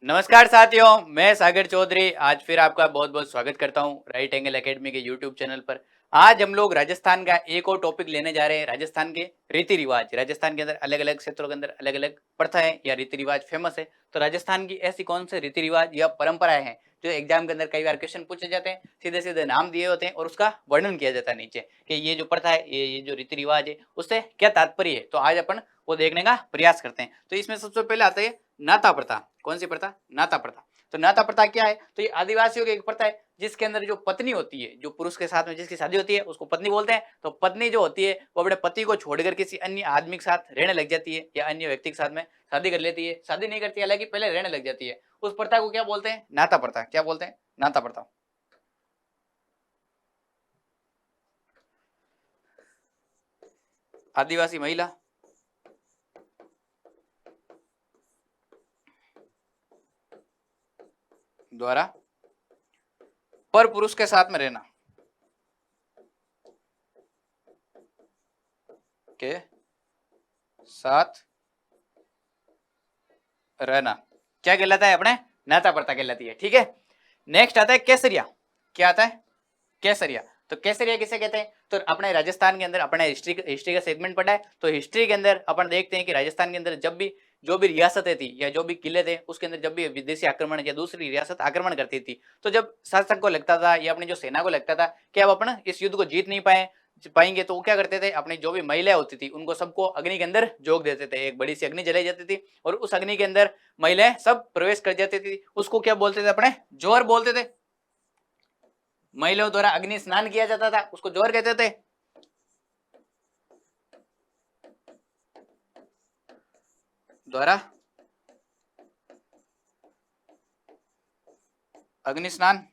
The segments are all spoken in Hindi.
नमस्कार साथियों, मैं सागर चौधरी आज फिर आपका बहुत बहुत स्वागत करता हूं राइट एंगल एकेडमी के यूट्यूब चैनल पर। आज हम लोग राजस्थान का एक और टॉपिक लेने जा रहे हैं। राजस्थान के रीति रिवाज। राजस्थान के अंदर अलग अलग क्षेत्रों के अंदर अलग अलग प्रथाएं या रीति रिवाज फेमस है। तो राजस्थान की ऐसी कौन से रीति रिवाज या परंपराएं हैं जो एग्जाम के अंदर कई बार क्वेश्चन पूछे जाते हैं, सीधे सीधे नाम दिए होते हैं और उसका वर्णन किया जाता है नीचे कि ये जो प्रथा है, ये जो रीति रिवाज है, उससे क्या तात्पर्य है। तो आज अपन वो देखने का प्रयास करते हैं। तो इसमें सबसे पहले आता है नाता प्रथा। कौन सी प्रथा? नाता प्रथा। तो नाता प्रथा क्या है? तो ये आदिवासियों की एक प्रथा है जिसके अंदर जो पत्नी होती है, जो पुरुष के साथ में जिसकी शादी होती है, उसको पत्नी बोलते हैं। तो पत्नी जो होती है वो अपने पति को छोड़कर किसी अन्य आदमी के साथ रहने लग जाती है या अन्य व्यक्ति के साथ में शादी कर लेती है। शादी नहीं करती, हालांकि पहले रहने लग जाती है। उस प्रथा को क्या बोलते हैं? नाता प्रथा। क्या बोलते हैं? नाता प्रथा। आदिवासी महिला द्वारा पर पुरुष के साथ में रहना के साथ रहना क्या कहलाता है? अपने नाता प्रथा कहलाती है। ठीक है। नेक्स्ट आता है केसरिया। क्या आता है? केसरिया। तो केसरिया किसे कहते हैं? तो अपने राजस्थान के अंदर अपने हिस्ट्री का सेगमेंट पढ़ा है। तो हिस्ट्री के अंदर अपन देखते हैं कि राजस्थान के अंदर जब भी जो भी रियासतें थी या जो भी किले थे, उसके अंदर जब भी विदेशी आक्रमण या दूसरी रियासत आक्रमण करती थी, तो जब शासक को लगता था या अपनी जो सेना को लगता था कि अब अपन इस युद्ध को जीत नहीं पाएंगे, तो वो क्या करते थे? अपनी जो भी महिलाएं होती थी उनको सबको अग्नि के अंदर झोंक देते थे। एक बड़ी सी अग्नि जलाई जाती थी और उस अग्नि के अंदर महिलाएं सब प्रवेश कर जाती थी। उसको क्या बोलते थे? अपने जोहर बोलते थे। महिलाओं द्वारा अग्नि स्नान किया जाता था, उसको जोहर कहते थे। द्वारा अग्नि स्नान।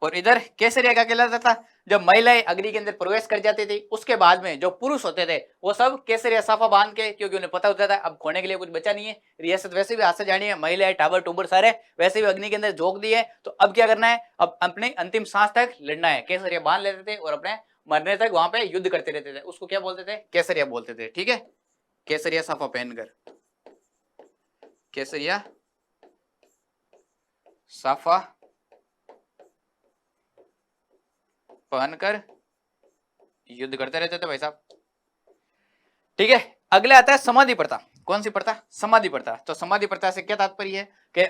और इधर केसरिया क्या कहलाता था? जब महिलाएं अग्नि के अंदर प्रवेश कर जाती थी, उसके बाद में जो पुरुष होते थे वो सब केसरिया साफा बांध के, क्योंकि उन्हें पता होता था अब खोने के लिए कुछ बचा नहीं है, रियासत वैसे भी हाथ से जानी है, महिलाएं टाबर टूबर सारे वैसे भी अग्नि के अंदर झोंक दिए, तो अब क्या करना है? अब अपने अंतिम सांस तक लड़ना है। केसरिया बांध लेते थे और अपने मरने तक वहां पे युद्ध करते रहते थे। उसको क्या बोलते थे? केसरिया बोलते थे। ठीक है। केसरिया साफा पहनकर, केसरिया साफा पहनकर युद्ध करते रहते थे भाई साहब। ठीक है। अगले आता है समाधि प्रथा। कौन सी प्रथा? समाधि प्रथा। तो समाधि प्रथा से क्या तात्पर्य है कि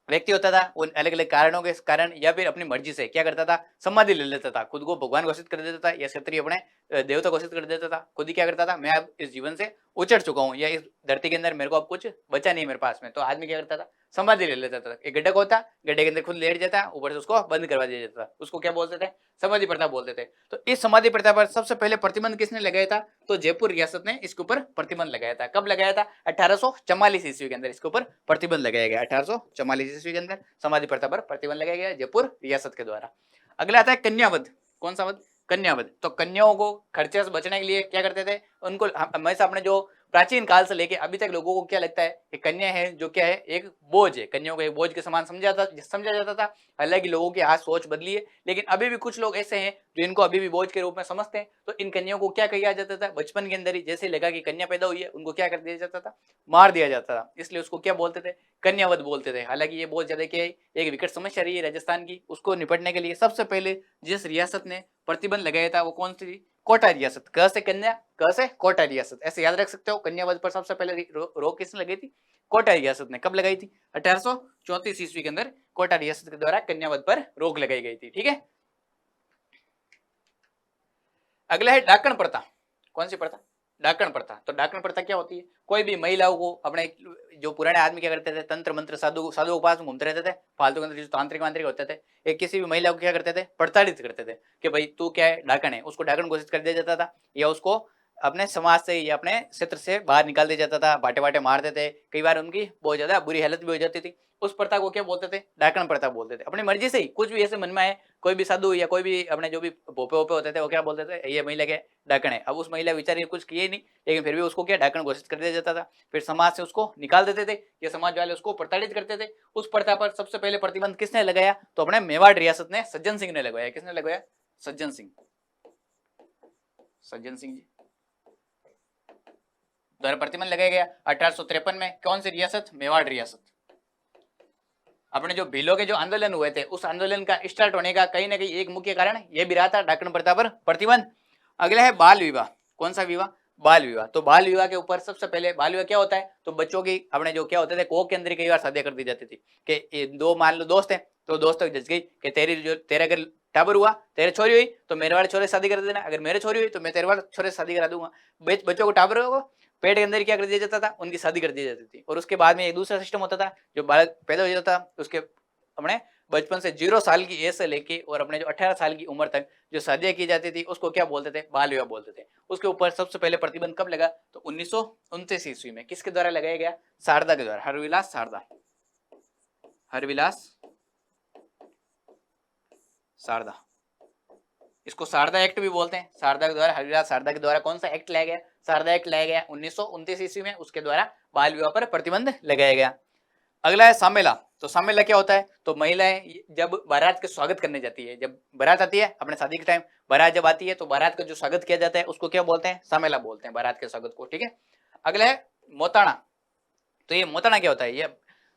व्यक्ति होता था उन अलग अलग कारणों के कारण या फिर अपनी मर्जी से क्या करता था? समाधि ले लेता था, खुद को भगवान घोषित कर देता था या क्षत्रिय अपने देवता घोषित कर देता था। खुद ही क्या करता था? मैं अब इस जीवन से उचड़ चुका हूँ या इस धरती के अंदर मेरे को अब कुछ बचा नहीं है मेरे पास में। तो आदमी क्या करता था? समाधि ले लेता था। एक गड्ढा होता, गड्ढे के अंदर खुद लेट जाता, ऊपर से उसको बंद करवा दिया जाता था। उसको क्या बोलते थे? समाधि प्रथा बोलते थे। तो इस समाधि प्रथा पर सबसे पहले प्रतिबंध किसने लगाया था? तो जयपुर रियासत ने इसके ऊपर प्रतिबंध लगाया था। कब लगाया था? 1844 ईस्वी के अंदर इसके ऊपर प्रतिबंध लगाया गया। 1844 ईस्वी के अंदर समाधि प्रथा पर प्रतिबंध लगाया गया जयपुर रियासत के द्वारा। अगला आता है कन्यावध। कौन सा वध? कन्यावध। तो कन्याओं को खर्चे से बचने के लिए क्या करते थे? उनको हमेशा अपने जो प्राचीन काल से लेके अभी तक लोगों को क्या लगता है कि कन्या है जो क्या है? एक बोझ है। कन्याओं को एक बोझ के समान समझा जाता था। हालांकि लोगों की आज सोच बदली है, लेकिन अभी भी कुछ लोग ऐसे हैं जो इनको अभी भी बोझ के रूप में समझते हैं। तो इन कन्याओं को क्या किया जाता था? बचपन के अंदर ही जैसे लगा कि कन्या पैदा हुई है, उनको क्या कर दिया जाता था? मार दिया जाता था। इसलिए उसको क्या बोलते थे? कन्यावध बोलते थे। हालांकि ये बहुत ज्यादा क्या है, एक विकट समस्या रही है राजस्थान की। उसको निपटने के लिए सबसे पहले जिस रियासत ने प्रतिबंध लगाया था वो कौन सी थी? कोटा रियासत। क से कन्या, क से कोटा रियासत, ऐसे याद रख सकते हो। कन्यावध पर सबसे पहले रोक किसने लगाई थी? कोटा रियासत ने। कब लगाई थी? 1834 ईस्वी के अंदर कोटा रियासत के द्वारा कन्यावध पर रोक लगाई गई थी। ठीक है। अगला है डाकण प्रथा। कौन सी प्रथा? डाकण प्रथा। तो डाकण प्रथा क्या होती है? कोई भी महिलाओं को अपने, जो पुराने आदमी क्या करते थे? तंत्र मंत्र साधु के पास घूमते रहते थे, फालतू के अंदर जो तांत्रिक वांत्रिक होते थे, एक किसी भी महिला को क्या करते थे? प्रताड़ित करते थे कि भाई तू क्या है? डाकण है। उसको डाकण घोषित कर दिया जाता था या उसको अपने समाज से या अपने क्षेत्र से बाहर निकाल दिया जाता था। बाटे बाटे मारते थे। कई बार उनकी बहुत ज्यादा बुरी हालत भी हो जाती थी। उस प्रथा को क्या बोलते थे? डाकण प्रथा बोलते थे। अपनी मर्जी से ही कुछ भी ऐसे मन में आए, कोई भी साधु या कोई भी अपने जो भी भोपे वोपे होते थे वो क्या बोलते थे? ये महिला के डाकण है। अब उस महिला बेचारी ने कुछ किए नहीं, लेकिन फिर भी उसको क्या डाकण घोषित कर दिया जाता था। फिर समाज से उसको निकाल देते थे या समाज वाले उसको प्रताड़ित करते थे। उस प्रथा पर सबसे पहले प्रतिबंध किसने लगाया? तो अपने मेवाड़ रियासत ने सज्जन सिंह ने लगाया। किसने लगाया? सज्जन सिंह। सज्जन सिंह जी द्वारा प्रतिबंध लगाया गया 1853 में। कौन सी रियासत? मेवाड़ रियासत। अपने जो भीलों के जो आंदोलन हुए थे उस आंदोलन का स्टार्ट होने का कहीं ना कहीं एक मुख्य कारण ये भी रहा था डाकण प्रथा पर प्रतिबंध। अगला है बाल विवाह। कौन सा विवाह? बाल विवाह। तो बाल विवाह के ऊपर सबसे पहले बाल विवाह क्या होता है? तो बच्चों की अपने जो क्या होते थे कोख के अंदर कई बार शादी कर दी जाती थी कि दो मान लो दोस्त है तो दोस्त तक जच गई कि तेरे अगर टाबर हुआ, तेरे छोरी हुई तो मेरे वाले छोरे से शादी कर देना, अगर मेरे छोरी हुई तो मैं तेरे वाले छोरे से शादी करा दूंगा। बच्चों को टाबर को पेट के अंदर क्या कर दिया जाता था? उनकी शादी कर दी जाती थी। और उसके बाद में एक दूसरा सिस्टम होता था, जो बालक पैदा हो जाता था उसके अपने बचपन से 0 साल की एज से लेके और अपने जो 18 साल की उम्र तक जो शादियां की जाती थी उसको क्या बोलते थे? बाल विवाह बोलते थे। उसके ऊपर सबसे पहले प्रतिबंध कब लगा? तो 1929 ईस्वी में। किसके द्वारा लगाया गया? शारदा के द्वारा, हरविलास शारदा, हरविलास शारदा। इसको शारदा एक्ट भी बोलते हैं। शारदा के द्वारा, हरविलास शारदा के द्वारा कौन सा एक्ट लाया गया? शारदा एक्ट लाया गया 1929 ईस्वी में। उसके द्वारा बाल विवाह पर प्रतिबंध लगाया गया। अगला है सामेला। तो सामेला क्या होता है? तो महिलाएं जब बारात का स्वागत करने जाती है, जब बारात आती है अपने शादी के टाइम, बारात जब आती है तो बारात का जो स्वागत किया जाता है उसको क्या बोलते हैं? सामेला बोलते हैं, बारात के स्वागत को। ठीक है। अगला है मोताना। तो ये मोताना क्या होता है? ये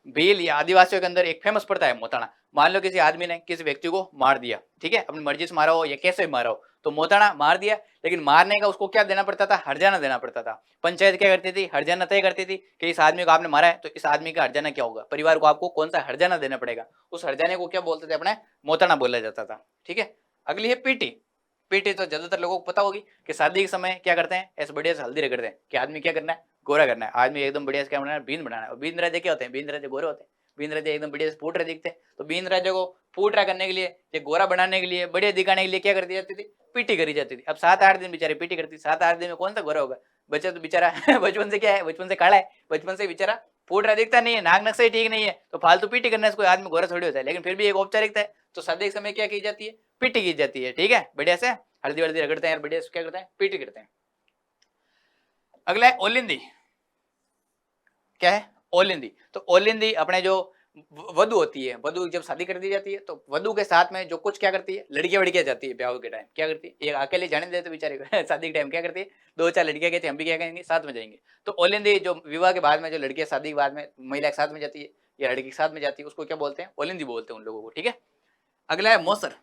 भील या आदिवासियों के अंदर एक फेमस प्रथा है मोताना। मान लो किसी आदमी ने किसी व्यक्ति को मार दिया, ठीक है, अपनी मर्जी से मारा हो या कैसे भी मारा हो, तो मोताना मार दिया, लेकिन मारने का उसको क्या देना पड़ता था? हर्जाना देना पड़ता था। पंचायत क्या करती थी? हर्जाना तय करती थी कि इस आदमी को आपने मारा है तो इस आदमी का हर्जाना क्या होगा, परिवार को आपको कौन सा हर्जाना देना पड़ेगा। उस हर्जाने को क्या बोलते थे? अपने मोताना बोला जाता था। ठीक है। अगली है पीटी। पीटी तो ज्यादातर लोगों को पता होगी कि शादी के समय क्या करते हैं? ऐसे बढ़िया से हल्दी रगड़ते हैं कि आदमी क्या करना है? गोरा करना है। आदमी एकदम बढ़िया से क्या बनाना है? बींद बनाना है। और बींद राजे क्या होते हैं? बींद राजे गोरे होते हैं। बींद राजे एकदम बढ़िया से फूट रहे दिखते हैं। तो बींद राजे को फूट रहा करने के लिए, ये गोरा बनाने के लिए, बढ़िया दिखाने के लिए क्या कर दी जाती थी? पीटी करी जाती थी। अब 7-8 दिन बेचारे पीटी करती। 7-8 दिन में कौन सा गोरा होगा? बच्चा तो बेचारा बचपन से क्या है? बचपन से काला है, बचपन से बेचारा फूट रहा दिखता नहीं है, नाक नक्शा ही ठीक नहीं है, तो फालतू पीटी करने से कोई आदमी गोरा थोड़ी होता है। लेकिन फिर भी एक औपचारिकता है। तो शादी के समय क्या की जाती है? पीटी की जाती है। ठीक है। बढ़िया से हल्दी वल्दी रगड़ते हैं, बढ़िया से क्या करते हैं? पीटी करते हैं। अगला है ओलिंदी। क्या है? ओलिंदी। तो ओलिंदी अपने जो वधु होती है, वधु जब शादी कर दी जाती है तो वधु के साथ में जो कुछ क्या करती है? लड़कियां वड़कियां जाती है ब्याह के टाइम। क्या करती है? ये अकेले जाने देते बेचारे को शादी के टाइम क्या करती है? 2-4 लड़कियां कहती है हम भी क्या करेंगे? साथ में जाएंगे। तो ओलिंदी जो विवाह के बाद में जो लड़कियां शादी के बाद में महिला के साथ में जाती है या लड़की के साथ में जाती है उसको क्या बोलते हैं? ओलिंदी बोलते हैं उन लोगों को। ठीक है। अगला है मौसर।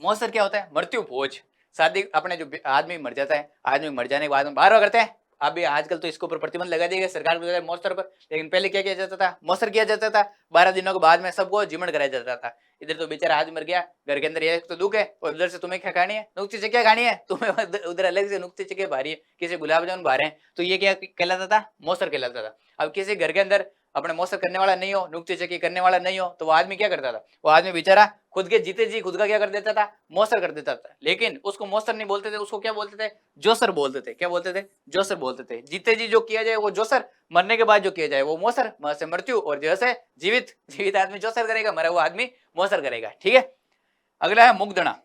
मौसर क्या होता है? मृत्यु भोज। शादी अपने जो आदमी मर जाता है, आदमी मर जाने के बाद में बारह करते हैं। अभी आजकल तो इसके ऊपर प्रतिबंध लगा दिया गया सरकार के द्वारा मौसर पर, लेकिन पहले क्या किया जाता था? मौसर किया जाता था। 12 दिनों के बाद में सबको जीवन कराया जाता था। इधर तो बेचारा आदमी मर गया, घर के अंदर ये तो दुख है, और उधर से तुम्हें क्या खानी है? नुक्ती चकिया खानी है तुम्हें, उधर अलग से नुक्ती चकिया भारी है, किसी गुलाब जामुन भारे हैं, तो ये क्या कहलाता था? मौसर कहलाता था। अब किसी घर के अंदर अपने मौसर करने वाला नहीं हो, नुक्ती चकी करने वाला नहीं हो, तो वो आदमी क्या करता था? वो आदमी बेचारा खुद के जीते जी खुद का क्या कर देता था? मौसर कर देता था। लेकिन उसको मौसर नहीं बोलते थे, उसको क्या बोलते थे? जोसर बोलते थे। क्या बोलते थे? जोसर बोलते थे। जीते जी जो किया जाए वो जोसर, मरने के बाद जो किया जाए वो मौसर, मर से मृत्यु, और जैसे जीवित आदमी जोसर करेगा, मरा हुआ आदमी मौसर करेगा। ठीक है। अगला है मुग्धना।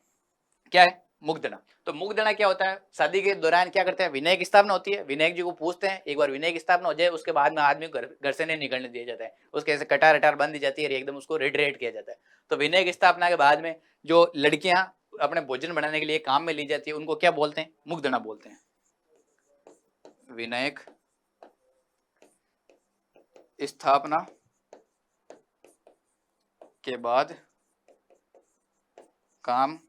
क्या है? मुग्धना। तो मुग्धना क्या होता है? शादी के दौरान क्या करते हैं? विनय की स्थापना होती है। विनायक जी को पूछते हैं, एक बार विनय की स्थापना हो जाए उसके बाद में आदमी घर से नहीं निकलने दिया जाता है, उसके ऐसे कटार अटार बंद दी जाती है, एकदम उसको रेड किया जाता है। तो विनय की स्थापना के बाद में जो लड़कियां अपने भोजन बनाने के लिए काम में ली जाती है उनको क्या बोलते हैं? मुग्धना बोलते हैं। विनायक स्थापना के बाद काम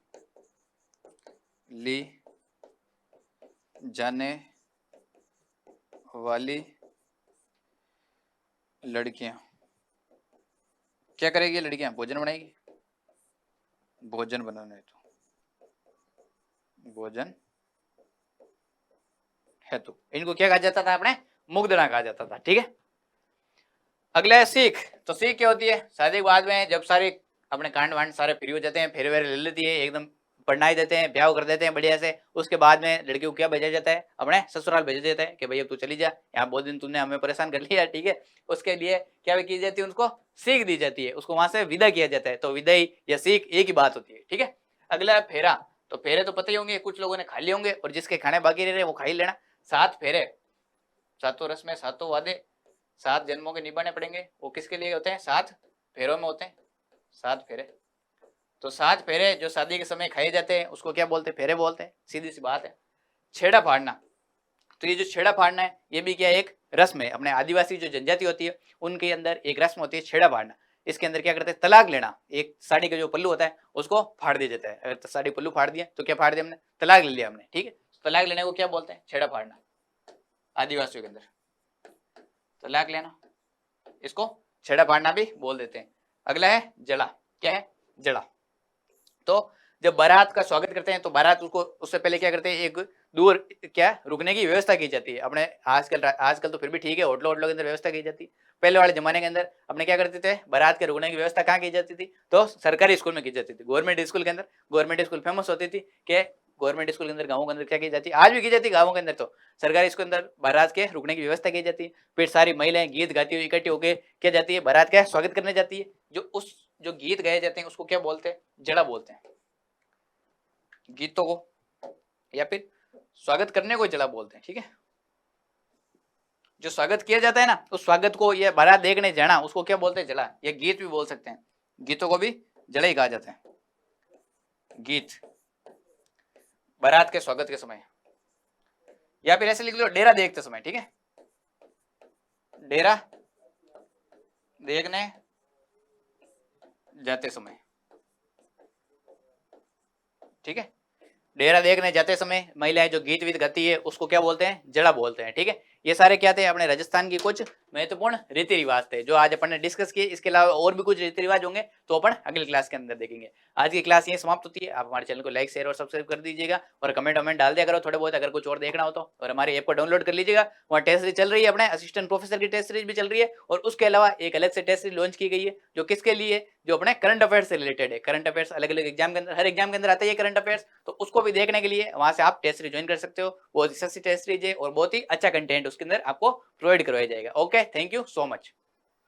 ली जाने वाली लड़कियां क्या करेगी? लड़कियां भोजन बनाएगी। भोजन बनाने तो भोजन है तो इनको क्या कहा जाता था? अपने मुग्धना कहा जाता था। ठीक है। अगला है सीख। तो सीख क्या होती है? शादी के बाद में जब सारे अपने कांड वांड सारे फ्री हो जाते हैं, फेरे वेरे ले लेती है, एकदम पढ़ना देते हैं, ब्याह कर देते हैं बढ़िया से, उसके बाद में लड़की को क्या भेजा जाता है? अपने ससुराल भेजा जाता है कि भैया तू चली जा, यहाँ बहुत दिन तुमने हमें परेशान कर लिया। ठीक है। उसके लिए क्या की जाती है? उनको सीख दी जाती है, उसको वहां से विदा किया जाता है। तो विदाई या सीख एक ही बात होती है। ठीक है। अगला है फेरा। तो फेरे तो पता ही होंगे, कुछ लोगों ने खा लिए होंगे, और जिसके खाने बाकी रह रहे वो खा ही लेना। 7 फेरे, 7 रस्में, 7 वादे, 7 जन्मों के निभाने पड़ेंगे। वो किसके लिए होते हैं? 7 फेरों में होते हैं 7 फेरे। तो 7 फेरे जो शादी के समय खाए जाते हैं उसको क्या बोलते हैं? फेरे बोलते हैं। सीधी सी बात है। छेड़ा फाड़ना। तो ये जो छेड़ा फाड़ना है ये भी क्या एक रस्म है। अपने आदिवासी जो जनजाति होती है उनके अंदर एक रस्म होती है छेड़ा फाड़ना। इसके अंदर क्या करते हैं, तलाक लेना। एक साड़ी का जो पल्लू होता है उसको फाड़ दिया जाता है। अगर साड़ी पल्लू फाड़ दिया तो क्या फाड़ दिया हमने, तलाक ले लिया हमने। ठीक है, तलाक लेने को क्या बोलते हैं, छेड़ा फाड़ना। आदिवासियों के अंदर तलाक लेना, इसको छेड़ा फाड़ना भी बोल देते हैं। अगला है जड़ा। क्या है, जड़ा। तो जब बारात का स्वागत करते हैं तो बारात उसको उससे पहले क्या करते हैं, एक दूर क्या रुकने की व्यवस्था की जाती है। अपने आजकल तो फिर भी ठीक है, होटलों के अंदर व्यवस्था की जाती है। पहले वाले जमाने के अंदर अपने क्या करते थे, बारात के रुकने की व्यवस्था कहाँ की जाती थी, तो सरकारी स्कूल में की जाती थी। गवर्नमेंट स्कूल के अंदर, गवर्नमेंट स्कूल फेमस होती थी कि गवर्नमेंट स्कूल के अंदर गाँवों के अंदर क्या की जाती है, आज भी की जाती है गाँवों के अंदर। तो सरकारी स्कूल के अंदर बारात के रुकने की व्यवस्था की जाती है। फिर सारी महिलाएं गीत गाती हुई इकट्ठी होकर क्या जाती है, बारात का स्वागत करने जाती है। जो गीत गाए जाते हैं उसको क्या बोलते हैं, जड़ा बोलते हैं। गीतों को या फिर स्वागत करने को जड़ा बोलते हैं। ठीक है, जो स्वागत किया जाता है ना, उस स्वागत को ये बारात देखने जाना, उसको क्या बोलते हैं, जड़ा। ये गीत भी बोल सकते हैं, गीतों को भी जड़ा ही कहा जाता है। गीत बारात के स्वागत के समय, या फिर ऐसे लिख लो, डेरा देखते समय। ठीक है, डेरा देखने जाते समय। ठीक है, डेरा देखने जाते समय महिलाएं जो गीत वीत गाती है उसको क्या बोलते हैं, जड़ा बोलते हैं। ठीक है, ये सारे क्या थे, अपने राजस्थान की कुछ महत्वपूर्ण रीति रिवाज थे जो आज अपन ने डिस्कस किए। इसके अलावा और भी कुछ रीति रिवाज होंगे तो अपन अगली क्लास के अंदर देखेंगे। आज की क्लास ये समाप्त होती है। आप हमारे चैनल को लाइक शेयर और सब्सक्राइब कर दीजिएगा और कमेंट वमेंट डाल दिया करो थोड़े बहुत, अगर कुछ और देखना हो तो। और हमारे ऐप को डाउनलोड कर लीजिएगा, वहाँ टेस्ट सीरीज चल रही है, अपने असिस्टेंट प्रोफेसर की टेस्ट सीरीज भी चल रही है। और उसके अलावा एक अलग से टेस्ट सीरीज लॉन्च की गई है जो किसके लिए, जो अपने करंट अफेयर्स से रिलेटेड है। करंट अफेयर्स अलग अलग एग्जाम के अंदर, हर एग्जाम के अंदर आता है करंट अफेयर्स, तो उसको भी देखने के लिए वहां से आप टेस्ट सीरीज ज्वाइन कर सकते हो। बहुत सस्ती टेस्ट सीरीज है और बहुत ही अच्छा कंटेंट उसके अंदर आपको प्रोवाइड करवाया जाएगा। Okay, thank you so much.